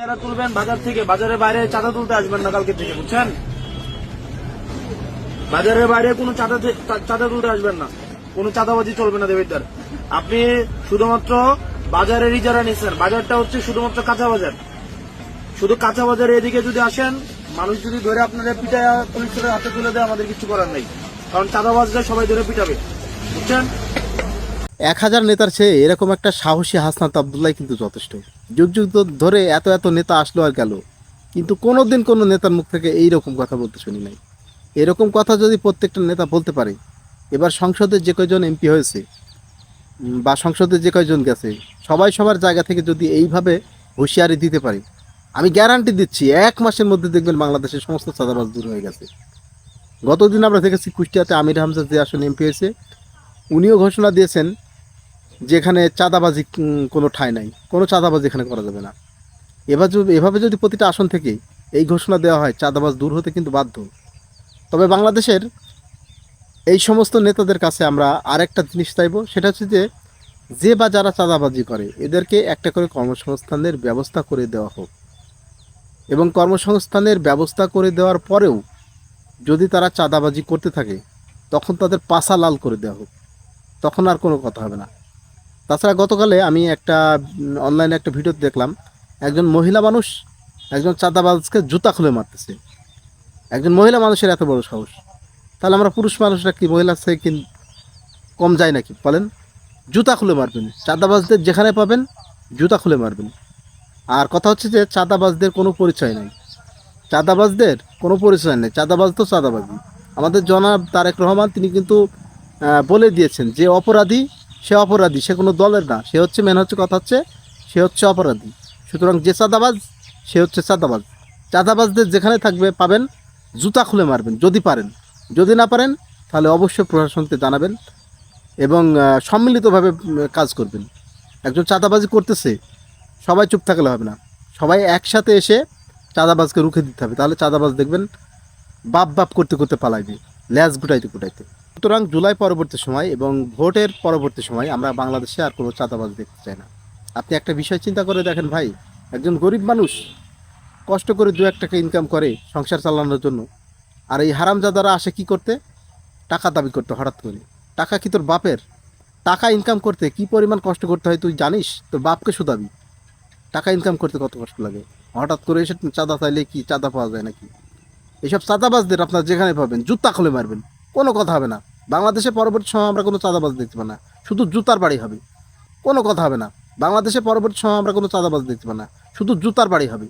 এরা তুলবেন বাজার থেকে, বাজারের বাইরে চাঁদা তুলতে আসবেন না কালকে থেকে, বুঝছেন? বাজারের বাইরে কোনো চাঁদা তুলতে আসবেন না, কোনো চাঁদাবাজি চলবে না দেবিদ্দার। আপনি শুধুমাত্র বাজারেরই যারা নিচ্ছেন, বাজারটা হচ্ছে শুধুমাত্র কাঁচা বাজার, শুধু কাঁচা বাজারে এদিকে যদি আসেন, মানুষ যদি ধরে আপনাদের পিটায় পুলিশের হাতে তুলে দেয়, আমাদের কিছু করার নেই, কারণ চাঁদাবাজরা সবাই ধরে পিটাবে, বুঝছেন? 1000 নেতার চেয়ে এরকম একটা সাহসী হাসনাত আবদুল্লাহ কিন্তু যথেষ্ট। যুগ যুগ ধরে এত এত নেতা আসলো আর গেল, কিন্তু কোনোদিন কোনো নেতার মুখ থেকে এইরকম কথা বলতে শুনি নাই। এরকম কথা যদি প্রত্যেকটা নেতা বলতে পারে, এবার সংসদে যে কয়জন এমপি হয়েছে বা সংসদে যে কয়জন গেছে, সবাই সবার জায়গা থেকে যদি এইভাবে হুঁশিয়ারি দিতে পারে, আমি গ্যারান্টি দিচ্ছি 1 মাসের মধ্যে দেখবেন বাংলাদেশের সমস্ত চাঁদাবাজ দূর হয়ে গেছে। গতদিন আমরা দেখেছি কুষ্টিয়াতে আমির হামজা যে আসন এমপি হয়েছে, উনিও ঘোষণা দিয়েছেন যে এখানে চাঁদাবাজি কোনো ঠাঁই নাই, কোনো চাঁদাবাজি এখানে করা যাবে না। এভাবে যদি প্রতিটা আসন থেকে এই ঘোষণা দেওয়া হয়, চাঁদাবাজ দূর হতে কিন্তু বাধ্য। তবে বাংলাদেশের এই সমস্ত নেতাদের কাছে আমরা আরেকটা জিনিস চাইব, সেটা হচ্ছে যে বা যারা চাঁদাবাজি করে এদেরকে একটা করে কর্মসংস্থানের ব্যবস্থা করে দেওয়া হোক, এবং কর্মসংস্থানের ব্যবস্থা করে দেওয়ার পরেও যদি তারা চাঁদাবাজি করতে থাকে, তখন তাদের পাছা লাল করে দেওয়া হোক, তখন আর কোনো কথা হবে না। তাছাড়া গতকালে আমি একটা অনলাইনে একটা ভিডিও দেখলাম, একজন মহিলা মানুষ একজন চাঁদাবাজকে জুতা খুলে মারতেছে। একজন মহিলা মানুষের এত বড় সাহস, তাহলে আমরা পুরুষ মানুষরা কি মহিলার থেকে কি কম যায় নাকি বলেন? জুতা খুলে মারবেন, চাঁদাবাজদের যেখানে পাবেন জুতা খুলে মারবেন। আর কথা হচ্ছে যে চাঁদাবাজদের কোনো পরিচয় নেই, চাঁদাবাজদের কোনো পরিচয় নেই, চাঁদাবাজ তো চাঁদাবাজি। আমাদের জনাব তারেক রহমান তিনি কিন্তু বলে দিয়েছেন যে অপরাধী সে অপরাধী, সে কোনো দলের না, সে হচ্ছে কথা হচ্ছে সে হচ্ছে অপরাধী। সুতরাং যে চাঁদাবাজ সে হচ্ছে চাঁদাবাজ। চাঁদাবাজদের যেখানে থাকবে পাবেন জুতা খুলে মারবেন যদি পারেন, যদি না পারেন তাহলে অবশ্যই প্রশাসনকে জানাবেন এবং সম্মিলিতভাবে কাজ করবেন। একজন চাঁদাবাজি করতেছে, সবাই চুপ থাকলে হবে না, সবাই একসাথে এসে চাঁদাবাজকে রুখে দিতে হবে, তাহলে চাঁদাবাজ দেখবেন বাপ করতে করতে পালাইবে, ল্যাজ গুটাইতে। সুতরাং জুলাই পরবর্তী সময় এবং ভোটের পরবর্তী সময় আমরা বাংলাদেশে আর কোনো চাঁদাবাজ দেখতে চাই না। আপনি একটা বিষয় চিন্তা করে দেখেন ভাই, একজন গরিব মানুষ কষ্ট করে 2-1 টাকা ইনকাম করে সংসার চালানোর জন্য, আর এই হারামজাদারা আসে কি করতে? টাকা দাবি করতে। হঠাৎ করে টাকা কি তোর বাপের? টাকা ইনকাম করতে কি পরিমাণ কষ্ট করতে হয় তুই জানিস? তোর বাপকে শুধাবি টাকা ইনকাম করতে কত কষ্ট লাগে। হঠাৎ করে এসে চাঁদা চাইলে কি চাঁদা পাওয়া যায় নাকি? এইসব চাঁদাবাজদের আপনার যেখানে পাবেন জুতা খুলে মারবেন, কোনো কথা হবে না। বাংলাদেশে পরবর্তী সময় আমরা কোনো চাঁদাবাজ দেখতে পাই না, শুধু জুতার বাড়ি হবে, কোনো কথা হবে না। বাংলাদেশে পরবর্তী সময় আমরা কোনো চাঁদাবাজ দেখতে পাই না, শুধু জুতার বাড়ি হবে।